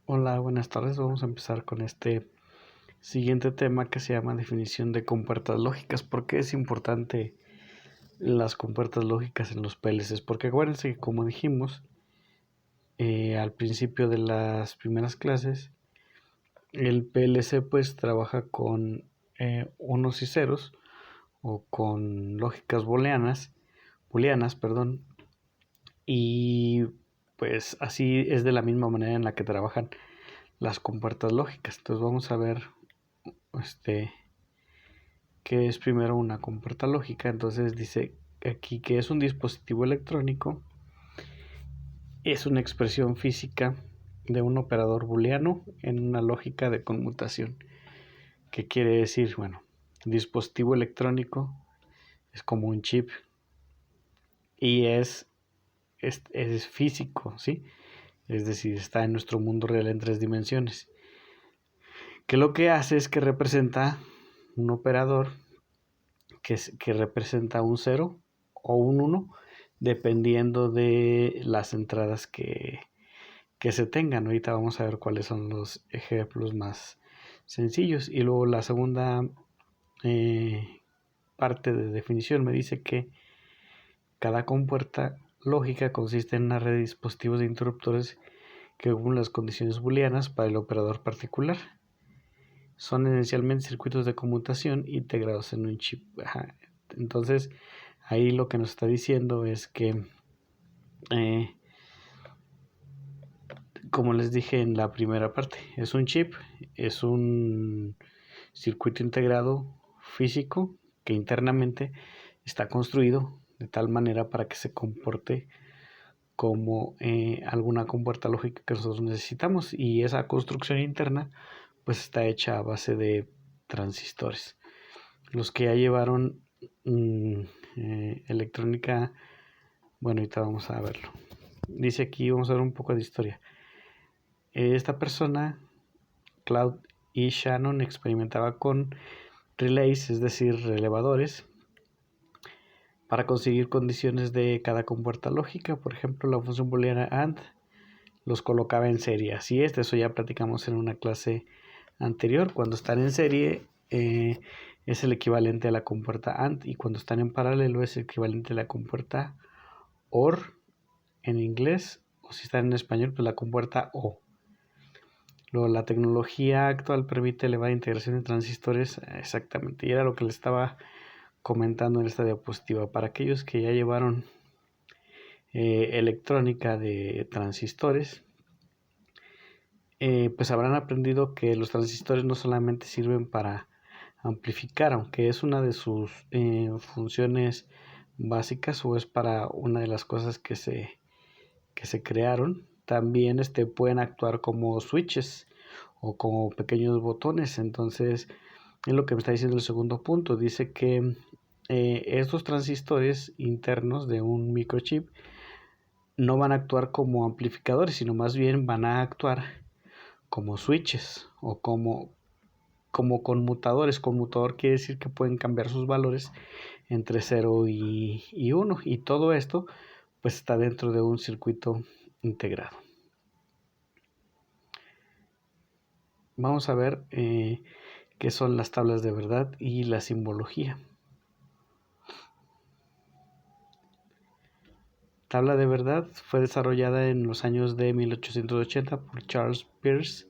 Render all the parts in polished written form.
Hola, buenas tardes. Vamos a empezar con este siguiente tema que se llama definición de compuertas lógicas. ¿Por qué es importante las compuertas lógicas en los PLCs? Porque acuérdense que como dijimos al principio de las primeras clases, el PLC pues trabaja con unos y ceros o con lógicas booleanas, perdón, y pues así es de la misma manera en la que trabajan las compuertas lógicas. Entonces vamos a ver este que es primero una compuerta lógica. Entonces dice aquí que es un dispositivo electrónico, es una expresión física de un operador booleano en una lógica de conmutación. ¿Qué quiere decir? Bueno, dispositivo electrónico es como un chip y es físico, ¿sí? Es decir, está en nuestro mundo real en 3 dimensiones. Que lo que hace es que representa un operador que representa un 0 o un 1 dependiendo de las entradas que se tengan. Ahorita vamos a ver cuáles son los ejemplos más sencillos. Y luego la segunda parte de definición me dice que cada compuerta lógica consiste en una red de dispositivos de interruptores que cumplen las condiciones booleanas para el operador particular. Son esencialmente circuitos de conmutación integrados en un chip. Ajá. Entonces, ahí lo que nos está diciendo es que, como les dije en la primera parte, es un chip, es un circuito integrado físico que internamente está construido de tal manera para que se comporte como alguna compuerta lógica que nosotros necesitamos, y esa construcción interna pues está hecha a base de transistores. Los que ya llevaron electrónica, bueno, ahorita vamos a verlo. Dice aquí, vamos a ver un poco de historia. Esta persona, Claude E. Shannon, experimentaba con relays, es decir, relevadores, para conseguir condiciones de cada compuerta lógica. Por ejemplo, la función booleana AND los colocaba en serie. Así es, de eso ya platicamos en una clase anterior. Cuando están en serie es el equivalente a la compuerta AND, y cuando están en paralelo es el equivalente a la compuerta OR en inglés, o si están en español pues la compuerta O. Luego, la tecnología actual permite elevada integración de transistores, exactamente, y era lo que les estaba comentando en esta diapositiva. Para aquellos que ya llevaron electrónica de transistores, pues habrán aprendido que los transistores no solamente sirven para amplificar, aunque es una de sus funciones básicas, o es para una de las cosas que se crearon. También pueden actuar como switches o como pequeños botones. Entonces es lo que me está diciendo el segundo punto. Dice que estos transistores internos de un microchip no van a actuar como amplificadores, sino más bien van a actuar como switches o como conmutadores. Conmutador quiere decir que pueden cambiar sus valores entre 0 y 1, y todo esto pues está dentro de un circuito integrado. Vamos a ver qué son las tablas de verdad y la simbología. Tabla de verdad fue desarrollada en los años de 1880 por Charles Peirce.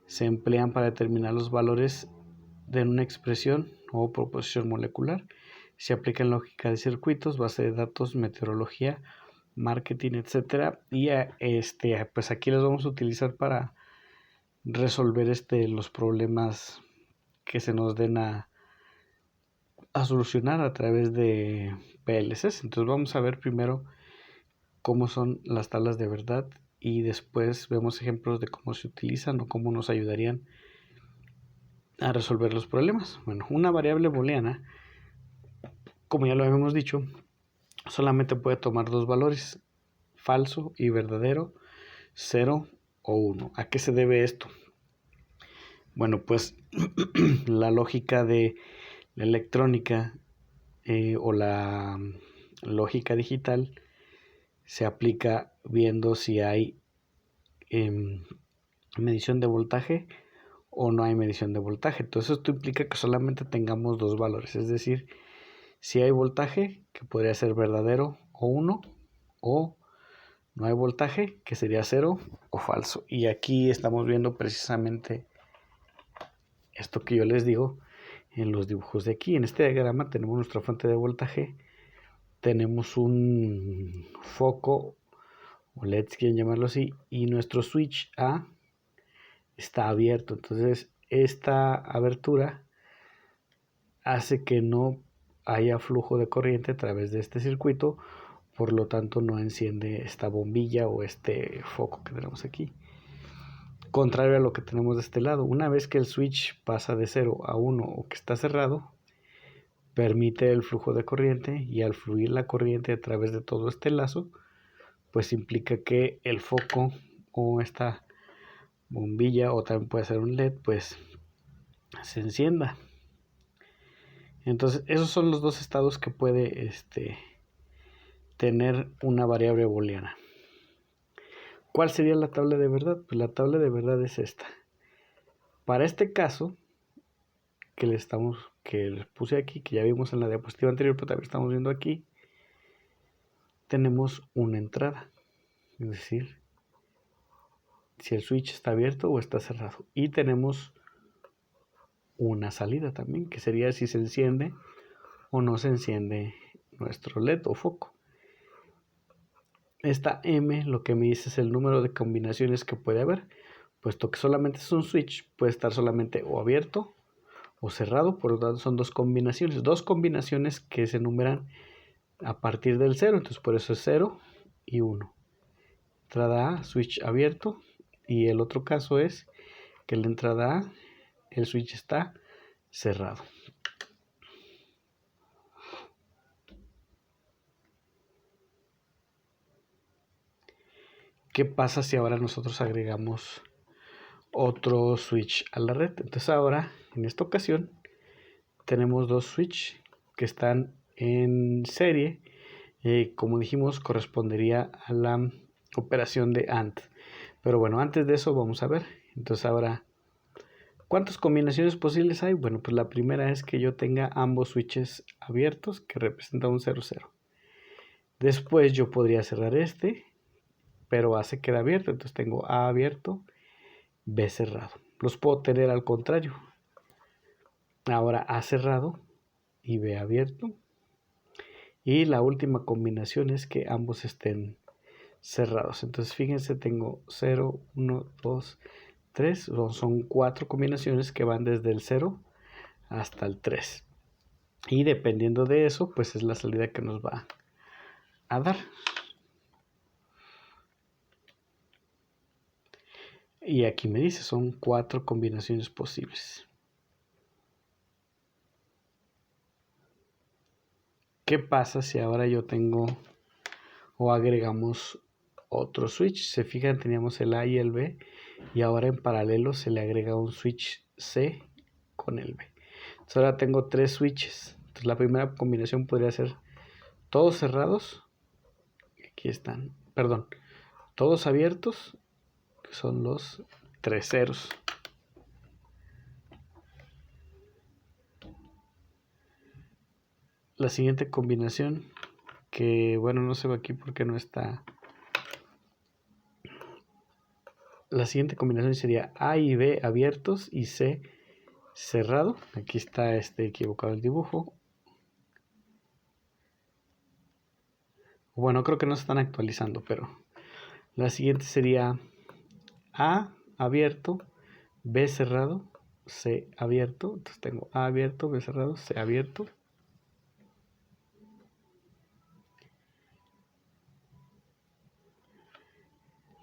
Se emplean para determinar los valores de una expresión o proposición molecular. Se aplica en lógica de circuitos, base de datos, meteorología, marketing, etcétera. Y pues aquí los vamos a utilizar para resolver los problemas que se nos den a solucionar a través de PLCs. Entonces vamos a ver primero cómo son las tablas de verdad, y después vemos ejemplos de cómo se utilizan o cómo nos ayudarían a resolver los problemas. Bueno, una variable booleana, como ya lo habíamos dicho, solamente puede tomar dos valores, falso y verdadero, 0 o 1. ¿A qué se debe esto? Bueno, pues la lógica de la electrónica o la lógica digital se aplica viendo si hay medición de voltaje o no hay medición de voltaje. Entonces esto implica que solamente tengamos dos valores, es decir, si hay voltaje, que podría ser verdadero o 1, o no hay voltaje, que sería 0 o falso. Y aquí estamos viendo precisamente esto que yo les digo en los dibujos de aquí. En este diagrama tenemos nuestra fuente de voltaje, tenemos un foco o LEDs, quieren llamarlo así, y nuestro switch A está abierto. Entonces esta abertura hace que no haya flujo de corriente a través de este circuito, por lo tanto no enciende esta bombilla o este foco que tenemos aquí. Contrario a lo que tenemos de este lado, una vez que el switch pasa de 0 a 1 o que está cerrado, permite el flujo de corriente, y al fluir la corriente a través de todo este lazo, pues implica que el foco o esta bombilla, o también puede ser un LED, pues se encienda. Entonces esos son los dos estados que puede tener una variable booleana. ¿Cuál sería la tabla de verdad? Pues la tabla de verdad es esta. Para este caso que les puse aquí, que ya vimos en la diapositiva anterior, pero también estamos viendo aquí, tenemos una entrada, es decir, si el switch está abierto o está cerrado, y tenemos una salida también, que sería si se enciende o no se enciende nuestro LED o foco. Esta M lo que me dice es el número de combinaciones que puede haber, puesto que solamente es un switch, puede estar solamente o abierto o cerrado, por lo tanto son dos combinaciones que se enumeran a partir del 0, entonces por eso es 0 y 1. Entrada A, switch abierto, y el otro caso es que la entrada A, el switch está cerrado. ¿Qué pasa si ahora nosotros agregamos otro switch a la red? Entonces ahora, en esta ocasión, tenemos dos switches que están en serie. Como dijimos, correspondería a la operación de AND. Pero bueno, antes de eso vamos a ver. Entonces ahora, ¿cuántas combinaciones posibles hay? Bueno, pues la primera es que yo tenga ambos switches abiertos, que representan un 0, 0. Después yo podría cerrar este, pero A se queda abierto, entonces tengo A abierto, B cerrado. Los puedo tener al contrario. Ahora A cerrado y B abierto. Y la última combinación es que ambos estén cerrados. Entonces fíjense, tengo 0, 1, 2, 3. Son 4 combinaciones que van desde el 0 hasta el 3. Y dependiendo de eso, pues es la salida que nos va a dar. Y aquí me dice, son 4 combinaciones posibles. ¿Qué pasa si ahora yo tengo o agregamos otro switch? Se fijan, teníamos el A y el B, y ahora en paralelo se le agrega un switch C con el B. Entonces ahora tengo 3 switches. Entonces la primera combinación podría ser todos cerrados. Aquí están, perdón, todos abiertos, que son los 3 ceros. La siguiente combinación, que bueno, no se ve aquí porque no está. La siguiente combinación sería A y B abiertos y C cerrado. Aquí está equivocado el dibujo. Bueno, creo que no se están actualizando, pero la siguiente sería A abierto, B cerrado, C abierto. Entonces tengo A abierto, B cerrado, C abierto.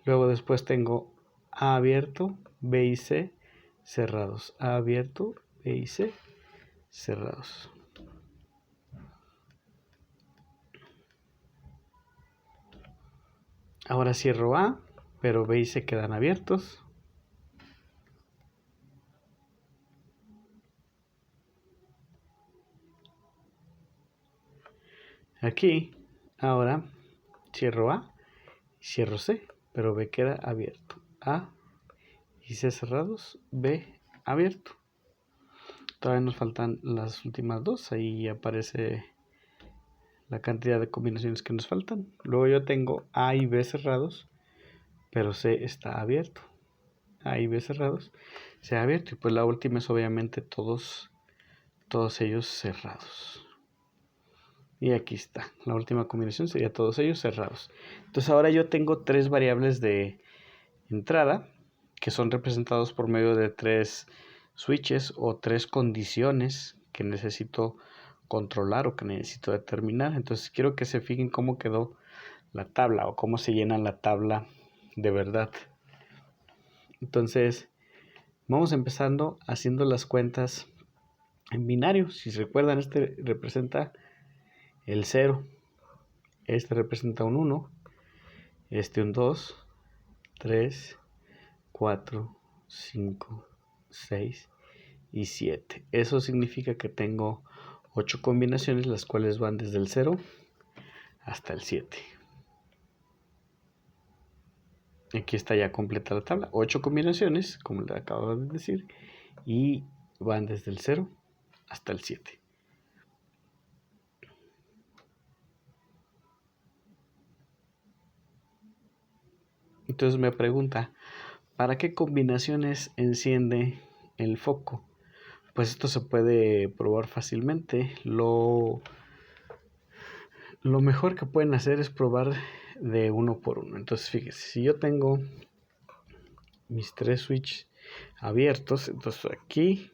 Luego después tengo A abierto, B y C cerrados. A abierto, B y C cerrados. Ahora cierro A, pero B y C quedan abiertos. Aquí, ahora cierro A y cierro C, pero B queda abierto. A y C cerrados, B abierto. Todavía nos faltan las últimas dos, ahí aparece la cantidad de combinaciones que nos faltan. Luego yo tengo A y B cerrados, pero C está abierto. A y B cerrados, C abierto, y pues la última es obviamente todos ellos cerrados. Y aquí está, la última combinación sería todos ellos cerrados. Entonces ahora yo tengo tres variables de entrada que son representados por medio de tres switches o tres condiciones que necesito controlar o que necesito determinar. Entonces quiero que se fijen cómo quedó la tabla o cómo se llena la tabla de verdad. Entonces vamos empezando haciendo las cuentas en binario. Si se recuerdan, este representa el 0, este representa un 1, este un 2, 3, 4, 5, 6 y 7. Eso significa que tengo 8 combinaciones, las cuales van desde el 0 hasta el 7. Aquí está ya completa la tabla. 8 combinaciones, como le acabo de decir, y van desde el 0 hasta el 7. Entonces me pregunta, ¿para qué combinaciones enciende el foco? Pues esto se puede probar fácilmente. Lo mejor que pueden hacer es probar de uno por uno. Entonces fíjense, si yo tengo mis tres switches abiertos, entonces aquí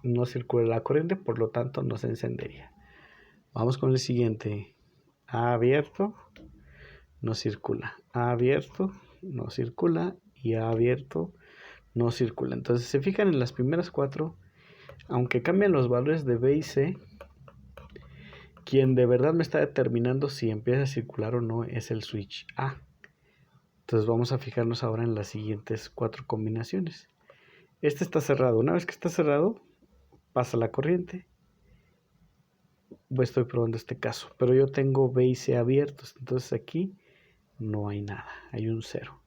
no circula la corriente, por lo tanto no se encendería. Vamos con el siguiente. A abierto, no circula. A abierto, no circula. Y A abierto, no circula. Entonces se fijan en las primeras cuatro, aunque cambian los valores de B y C, quien de verdad me está determinando si empieza a circular o no es el switch A. Entonces vamos a fijarnos ahora en las siguientes cuatro combinaciones. Este está cerrado. Una vez que está cerrado, pasa la corriente. Estoy probando este caso, pero yo tengo B y C abiertos, entonces aquí no hay nada, hay un 0.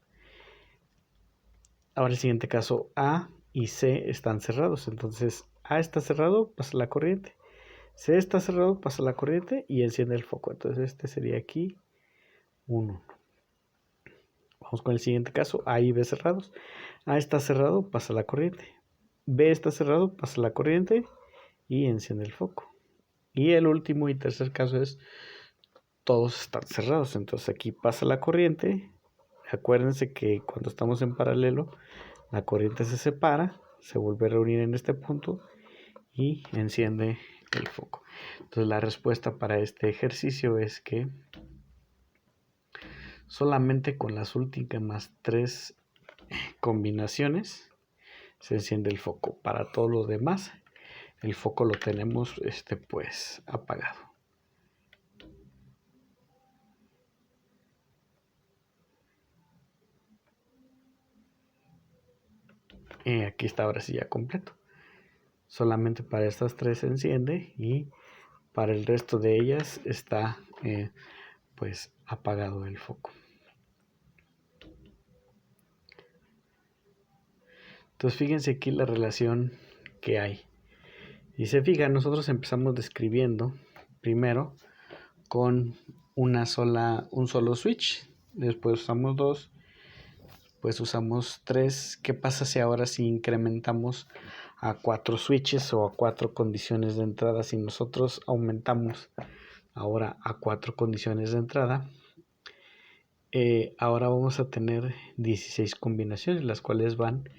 Ahora el siguiente caso, A y C están cerrados, entonces A está cerrado, pasa la corriente. C está cerrado, pasa la corriente y enciende el foco. Entonces este sería aquí 1. Vamos con el siguiente caso, A y B cerrados. A está cerrado, pasa la corriente. B está cerrado, pasa la corriente y enciende el foco. Y el último y tercer caso es todos están cerrados. Entonces aquí pasa la corriente. Acuérdense que cuando estamos en paralelo, la corriente se separa, se vuelve a reunir en este punto y enciende el foco. Entonces la respuesta para este ejercicio es que solamente con las últimas tres combinaciones se enciende el foco. Para todo lo demás, el foco lo tenemos pues apagado. Aquí está ahora sí ya completo. Solamente para estas tres se enciende y para el resto de ellas está pues apagado el foco. Entonces fíjense aquí la relación que hay. Y se fijan, nosotros empezamos describiendo primero con un solo switch. Después usamos 2. Pues usamos 3. ¿Qué pasa si ahora si incrementamos a 4 switches o a 4 condiciones de entrada? Si nosotros aumentamos ahora a 4 condiciones de entrada, ahora vamos a tener 16 combinaciones, las cuales van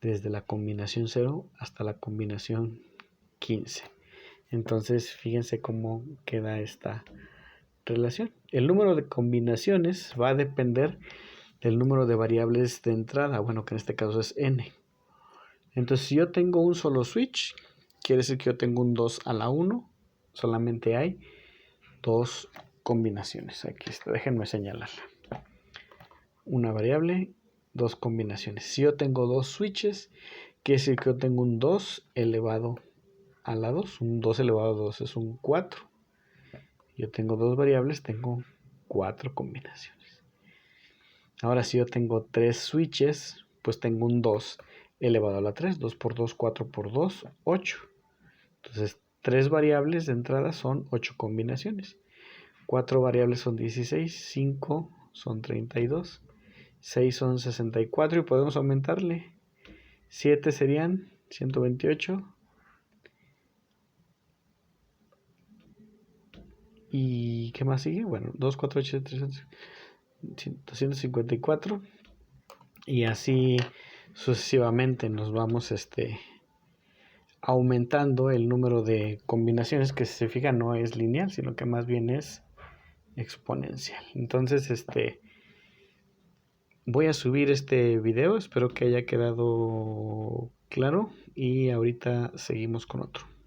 desde la combinación 0 hasta la combinación 15. Entonces fíjense cómo queda esta relación. El número de combinaciones va a depender del número de variables de entrada, bueno, que en este caso es n. Entonces si yo tengo un solo switch, quiere decir que yo tengo un 2 a la 1, solamente hay 2 combinaciones. Aquí está, déjenme señalarla. Una variable, 2 combinaciones. Si yo tengo 2 switches, quiere decir que yo tengo un 2 elevado a la 2. Un 2 elevado a 2 es un 4. Yo tengo 2 variables, tengo 4 combinaciones. Ahora si yo tengo 3 switches, pues tengo un 2 elevado a la 3. 2 por 2, 4 por 2, 8. Entonces, 3 variables de entrada son 8 combinaciones. 4 variables son 16, 5 son 32, 6 son 64 y podemos aumentarle. 7 serían 128. ¿Y qué más sigue? Bueno, 2, 4, 8, 300, 254. Y así sucesivamente nos vamos aumentando el número de combinaciones, que si se fijan no es lineal, sino que más bien es exponencial. Entonces, voy a subir este video, espero que haya quedado claro y ahorita seguimos con otro.